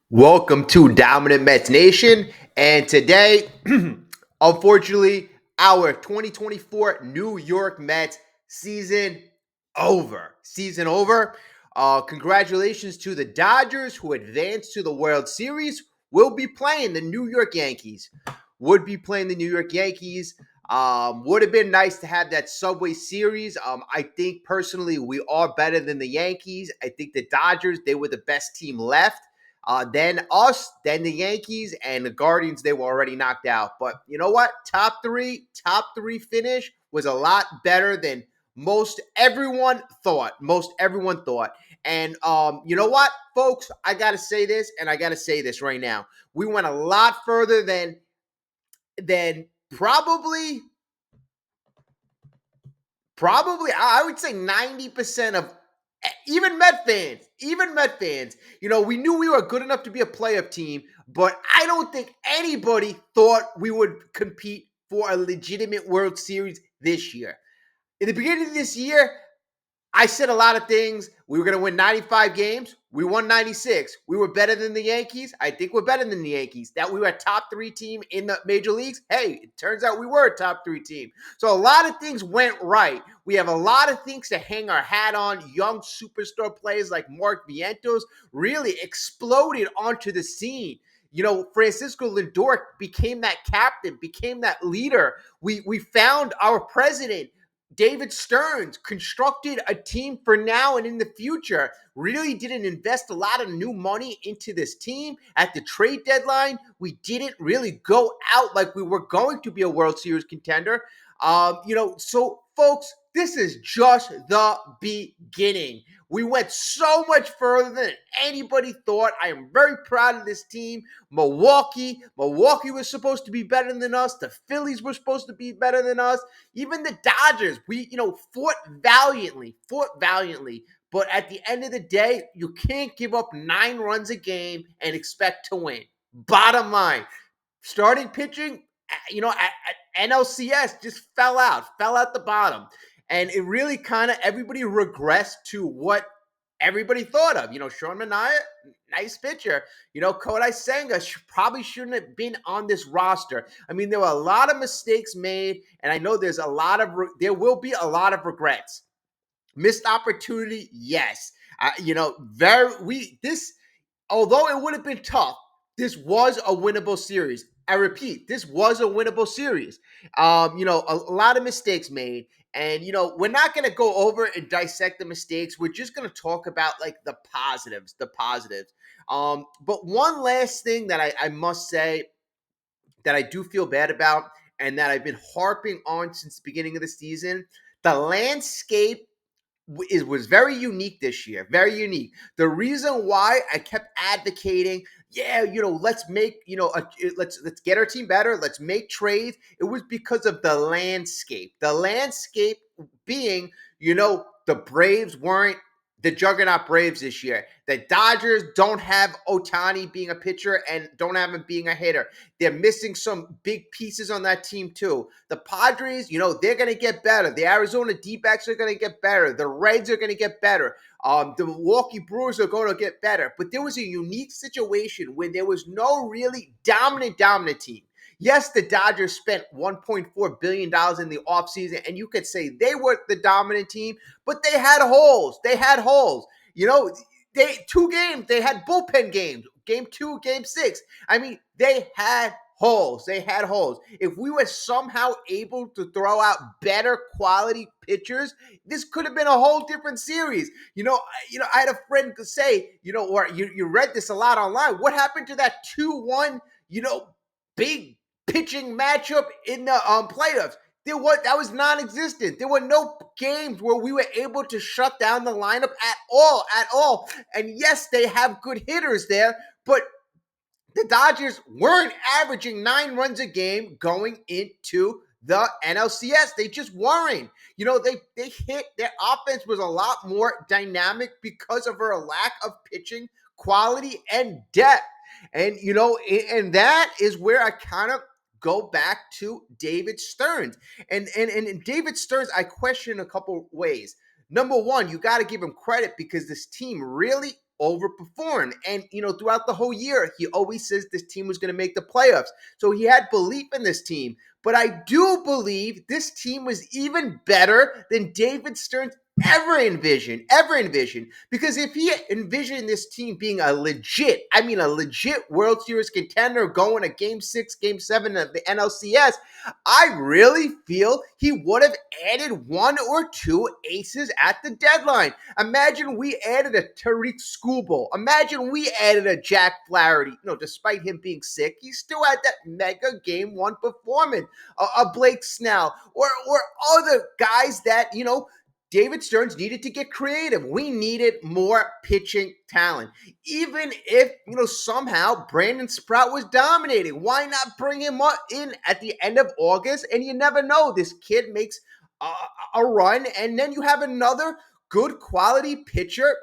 Welcome to Dominant Mets Nation. And today, unfortunately, our 2024 New York Mets season over. Season over. Congratulations to the Dodgers who advanced to the World Series. Will be playing the New York Yankees. Would be playing the New York Yankees. Would have been nice to have that Subway Series. I think personally we are better than the Yankees. I think the Dodgers, they were the best team left. Then us, then the Yankees, and the Guardians, they were already knocked out. But you know what? Top three finish was a lot better than most everyone thought. Most everyone thought. And you know what, folks? I gotta say this, and I gotta say this right now. We went a lot further than probably I would say 90% of even Met fans, we knew we were good enough to be a playoff team, but I don't think anybody thought we would compete for a legitimate World Series this year. In the beginning of this year, I said a lot of things. We were going to win 95 games. We won 96. We were better than the Yankees. I think we're better than the Yankees. That we were a top three team in the major leagues. Hey, it turns out we were a top three team. So a lot of things went right. We have a lot of things to hang our hat on. Young superstar players like Mark Vientos really exploded onto the scene. Francisco Lindor became that captain, became that leader. We found our president. David Stearns constructed a team for now and in the future. Really didn't invest a lot of new money into this team at the trade deadline. We didn't really go out like we were going to be a World Series contender. So folks, this is just the beginning. We went so much further than anybody thought. I am very proud of this team. Milwaukee was supposed to be better than us. The Phillies were supposed to be better than us. Even the Dodgers, we, fought valiantly. But at the end of the day, you can't give up 9 runs a game and expect to win. Bottom line, starting pitching, at NLCS just fell out the bottom. And it really kind of, everybody regressed to what everybody thought of. Sean Manaea, nice pitcher. Kodai Senga probably shouldn't have been on this roster. I mean, there were a lot of mistakes made, and I know there will be a lot of regrets. Missed opportunity, yes. Although it would have been tough, this was a winnable series. I repeat, this was a winnable series. A lot of mistakes made. And, we're not going to go over and dissect the mistakes. We're just going to talk about, like, the positives. But one last thing that I must say that I do feel bad about and that I've been harping on since the beginning of the season, the landscape was very unique this year. Very unique. The reason why I kept advocating, let's make, let's get our team better. Let's make trades. It was because of the landscape. The landscape being, the Braves weren't the juggernaut Braves this year. The Dodgers don't have Ohtani being a pitcher and don't have him being a hitter. They're missing some big pieces on that team too. The Padres, they're going to get better. The Arizona D-backs are going to get better. The Reds are going to get better. The Milwaukee Brewers are going to get better. But there was a unique situation when there was no really dominant team. Yes, the Dodgers spent $1.4 billion in the offseason, and you could say they were the dominant team, but they had holes. Two games, they had bullpen games. Game 2, Game 6. I mean, they had holes. If we were somehow able to throw out better quality pitchers, this could have been a whole different series. I had a friend say, or you read this a lot online. What happened to that 2-1, big pitching matchup in the playoffs? That was non-existent. There were no games where we were able to shut down the lineup at all. And yes, they have good hitters there, but the Dodgers weren't averaging 9 runs a game going into the NLCS. They just weren't. They hit, their offense was a lot more dynamic because of our lack of pitching quality and depth. And that is where I kind of go back to David Stearns. And David Stearns, I question a couple ways. Number one, you got to give him credit because this team really overperformed. And, throughout the whole year, he always says this team was going to make the playoffs. So he had belief in this team. But I do believe this team was even better than David Stearns ever envisioned. Because if he envisioned this team being a legit World Series contender going to game 6, game 7 of the NLCS, I really feel he would have added one or two aces at the deadline. Imagine we added a Tariq Skubal. Imagine we added a Jack Flaherty. Despite him being sick, he still had that mega game 1 performance. A Blake Snell or other guys that, David Stearns needed to get creative. We needed more pitching talent. Even if, somehow Brandon Sprout was dominating, why not bring him in at the end of August? And you never know, this kid makes a run, and then you have another good quality pitcher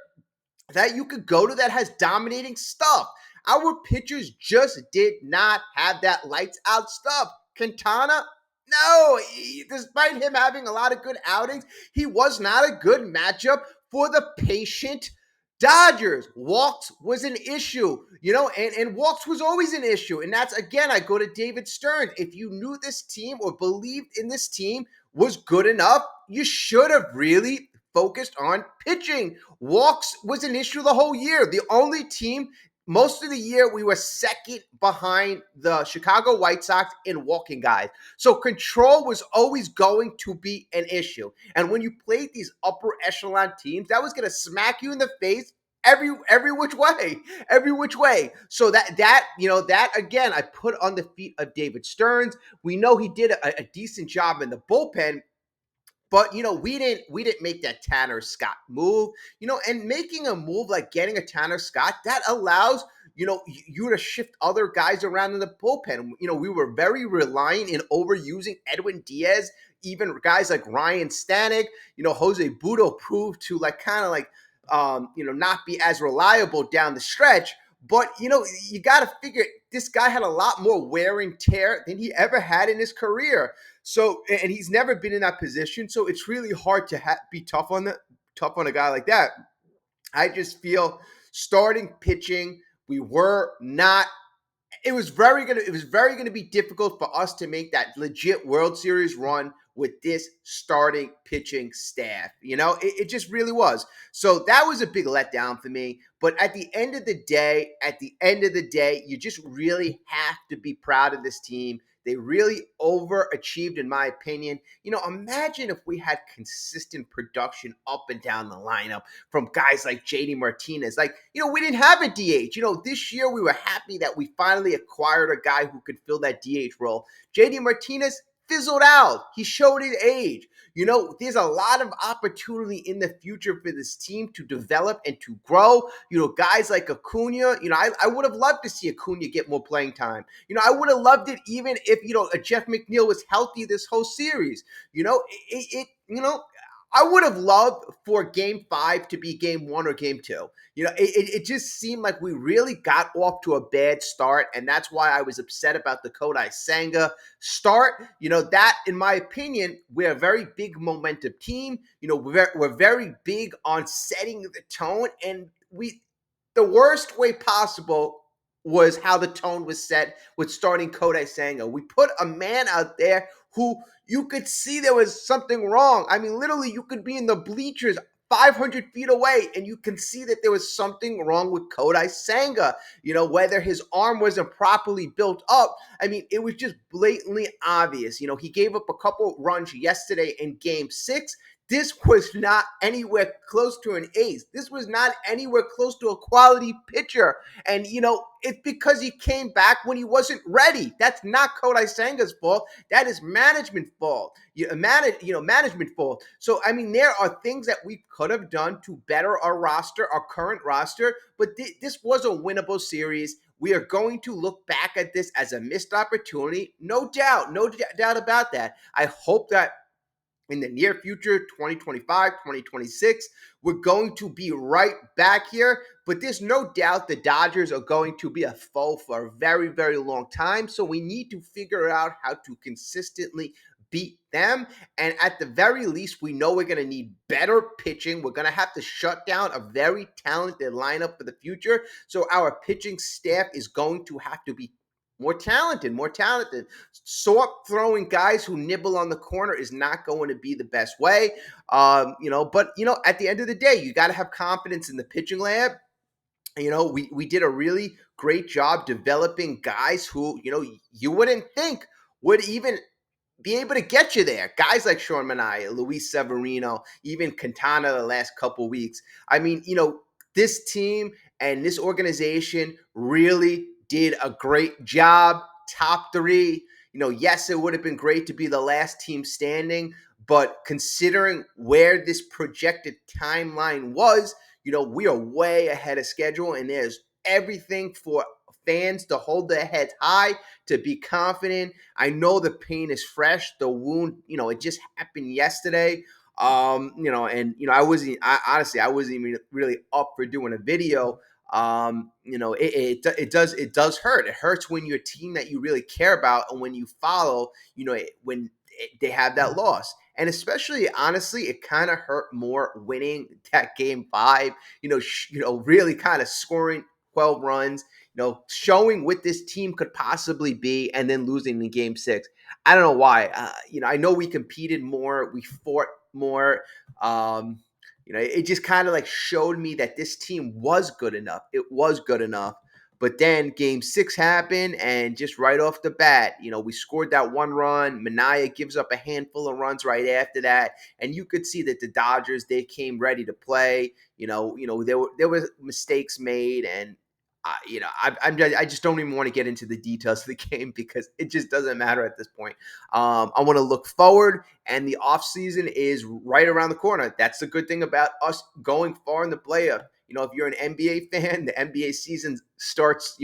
that you could go to that has dominating stuff. Our pitchers just did not have that lights out stuff. Quintana, no, despite him having a lot of good outings, he was not a good matchup for the patient Dodgers. Walks was an issue, and walks was always an issue. And that's, again, I go to David Stearns. If you knew this team or believed in this team was good enough, you should have really focused on pitching. Walks was an issue the whole year. The only team, most of the year, we were second behind the Chicago White Sox in walking guys. So control was always going to be an issue. And when you played these upper echelon teams, that was going to smack you in the face every which way. So that again, I put on the feet of David Stearns. We know he did a decent job in the bullpen. But we didn't make that Tanner Scott move. And making a move like getting a Tanner Scott, that allows you to shift other guys around in the bullpen. We were very reliant in overusing Edwin Diaz, even guys like Ryan Stanek. Jose Butto proved to not be as reliable down the stretch. But you got to figure this guy had a lot more wear and tear than he ever had in his career. So, and he's never been in that position. So it's really hard to be tough on a guy like that. I just feel starting pitching, we were not. It was very going to be difficult for us to make that legit World Series run with this starting pitching staff. It just really was. So that was a big letdown for me. But at the end of the day, you just really have to be proud of this team. They really overachieved, in my opinion. Imagine if we had consistent production up and down the lineup from guys like JD Martinez. We didn't have a DH. This year we were happy that we finally acquired a guy who could fill that DH role. JD Martinez fizzled out. He showed his age. There's a lot of opportunity in the future for this team to develop and to grow. Guys like Acuna, I would have loved to see Acuna get more playing time. I would have loved it even if, Jeff McNeil was healthy this whole series. I would have loved for game 5 to be game 1 or game 2. It just seemed like we really got off to a bad start, and that's why I was upset about the Kodai Senga start. That, in my opinion, we're a very big momentum team. We're very big on setting the tone, and the worst way possible was how the tone was set with starting Kodai Senga. We put a man out there who you could see there was something wrong. I mean, literally, you could be in the bleachers 500 feet away, and you can see that there was something wrong with Kodai Senga. Whether his arm wasn't properly built up. I mean, it was just blatantly obvious. He gave up a couple runs yesterday in game 6. This was not anywhere close to an ace. This was not anywhere close to a quality pitcher. And, it's because he came back when he wasn't ready. That's not Kodai Senga's fault. That is management fault. Management fault. So, I mean, there are things that we could have done to better our roster, our current roster, but this was a winnable series. We are going to look back at this as a missed opportunity. No doubt about that. I hope that in the near future, 2025, 2026, we're going to be right back here. But there's no doubt the Dodgers are going to be a foe for a very, very long time. So we need to figure out how to consistently beat them. And at the very least, we know we're going to need better pitching. We're going to have to shut down a very talented lineup for the future. So our pitching staff is going to have to be more talented, more talented. Soft throwing guys who nibble on the corner is not going to be the best way. But at the end of the day, you got to have confidence in the pitching lab. We did a really great job developing guys who, you wouldn't think would even be able to get you there. Guys like Sean Manaea, Luis Severino, even Quintana the last couple weeks. I mean, this team and this organization really did a great job. Top three. Yes, it would have been great to be the last team standing, but considering where this projected timeline was, we are way ahead of schedule, and there's everything for fans to hold their heads high, to be confident. I know the pain is fresh. The wound, it just happened yesterday. I wasn't even really up for doing a video. It does hurt. It hurts when your team that you really care about and when you follow, they have that loss. And especially, honestly, it kind of hurt more winning that game 5. Really kind of scoring 12 runs. Showing what this team could possibly be, and then losing in game 6. I don't know why. I know we competed more, we fought more. It just kind of like showed me that this team was good enough. It was good enough. But then game 6 happened, and just right off the bat, we scored that 1 run. Manaea gives up a handful of runs right after that, and you could see that the Dodgers, they came ready to play. There were mistakes made, and I just don't even want to get into the details of the game because it just doesn't matter at this point. I want to look forward, and the offseason is right around the corner. That's the good thing about us going far in the playoff. If you're an NBA fan, the NBA season starts,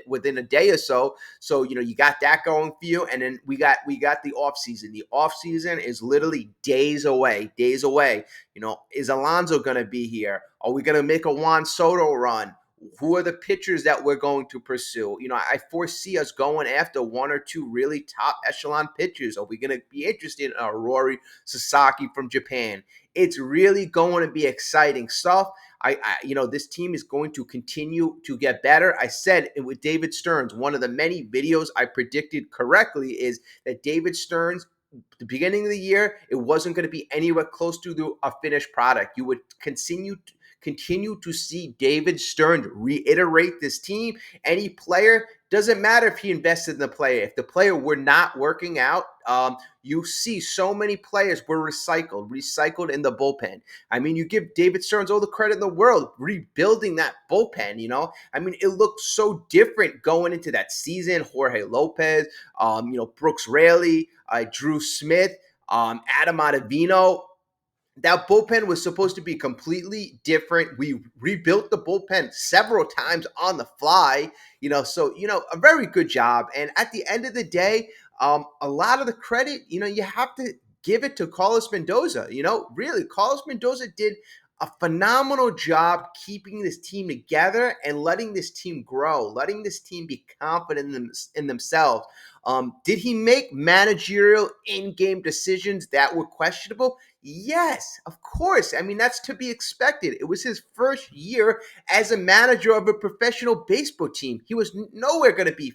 within a day or so. So, you got that going for you. And then we got the offseason. The offseason is literally days away. Days away. Is Alonso going to be here? Are we going to make a Juan Soto run? Who are the pitchers that we're going to pursue? I foresee us going after 1 or 2 really top echelon pitchers. Are we going to be interested in Rory Sasaki from Japan? It's really going to be exciting stuff. This team is going to continue to get better. I said it with David Stearns. One of the many videos I predicted correctly is that David Stearns, the beginning of the year, it wasn't going to be anywhere close to a finished product. You would continue to see David Stearns reiterate this team. Any player, doesn't matter if he invested in the player. If the player were not working out, you see so many players were recycled in the bullpen. I mean, you give David Stearns all the credit in the world, rebuilding that bullpen, it looked so different going into that season. Jorge Lopez, Brooks Raley, Drew Smith, Adam Ottavino. That bullpen was supposed to be completely different. We rebuilt the bullpen several times on the fly, so, a very good job. And at the end of the day, a lot of the credit, you have to give it to Carlos Mendoza. Really, Carlos Mendoza did a phenomenal job keeping this team together and letting this team grow, letting this team be confident in themselves. Did he make managerial in-game decisions that were questionable? Yes, of course. I mean, that's to be expected. It was his first year as a manager of a professional baseball team. He was nowhere going to be,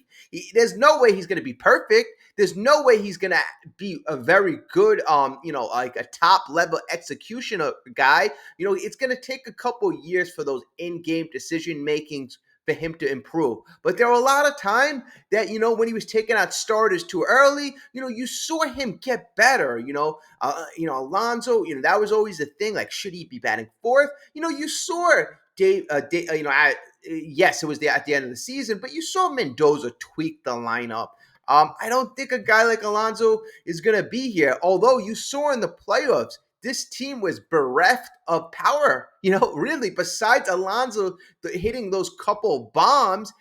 there's no way he's going to be perfect. There's no way he's going to be a very good, like a top level executioner guy. It's going to take a couple years for those in-game decision makings for him to improve. But there were a lot of time that, when he was taking out starters too early, you saw him get better. Alonso, that was always the thing. Like, should he be batting 4th? You saw yes, it was at the end of the season, but you saw Mendoza tweak the lineup. I don't think a guy like Alonso is going to be here. Although you saw in the playoffs, this team was bereft of power. Really, besides Alonso hitting those couple bombs,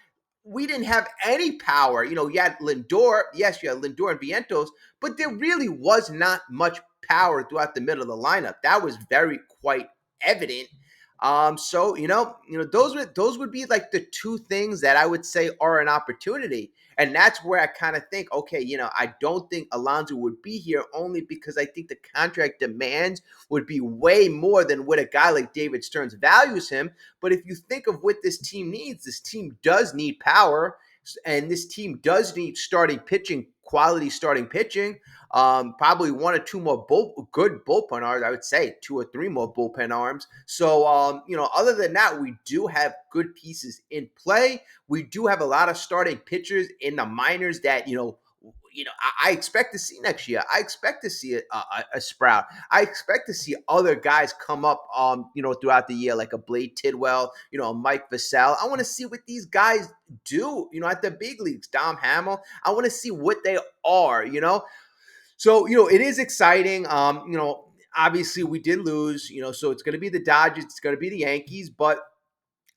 we didn't have any power. You had Lindor. Yes, you had Lindor and Vientos, but there really was not much power throughout the middle of the lineup. That was very quite evident. So those would be like the two things that I would say are an opportunity. And that's where I kind of think, okay, I don't think Alonso would be here only because I think the contract demands would be way more than what a guy like David Stearns values him. But if you think of what this team does need power, and this team does need starting pitching, quality starting pitching. Probably one or two more good bullpen arms. I would say two or three more bullpen arms. So, other than that, we do have good pieces in play. We do have a lot of starting pitchers in the minors that I expect to see next year. I expect to see a Sprout. I expect to see other guys come up, throughout the year, like a Blade Tidwell, a Mike Vassell. I want to see what these guys do, at the big leagues. Dom Hamill. I want to see what they are. So, it is exciting. Obviously we did lose, so it's going to be the Dodgers, it's going to be the Yankees, but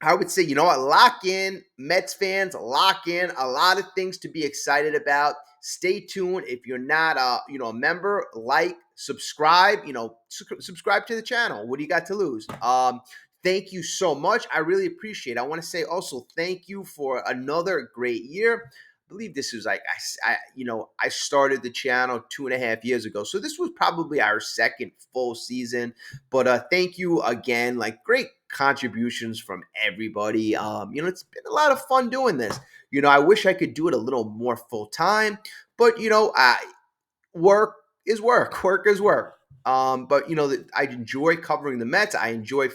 I would say, lock in, Mets fans, lock in. A lot of things to be excited about. Stay tuned. If you're not, a member, like, subscribe. Subscribe to the channel. What do you got to lose? Thank you so much. I really appreciate it. I want to say also thank you for another great year. I believe this was like I started the channel 2.5 years ago, so this was probably our second full season. But thank you again. Like, great contributions from everybody. It's been a lot of fun doing this. I wish I could do it a little more full time, but work is work. Work is work. But I enjoy covering the Mets. I enjoy,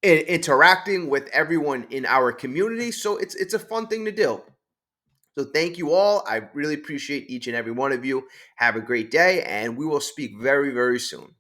interacting with everyone in our community. So it's a fun thing to do. So thank you all. I really appreciate each and every one of you. Have a great day, and we will speak very, very soon.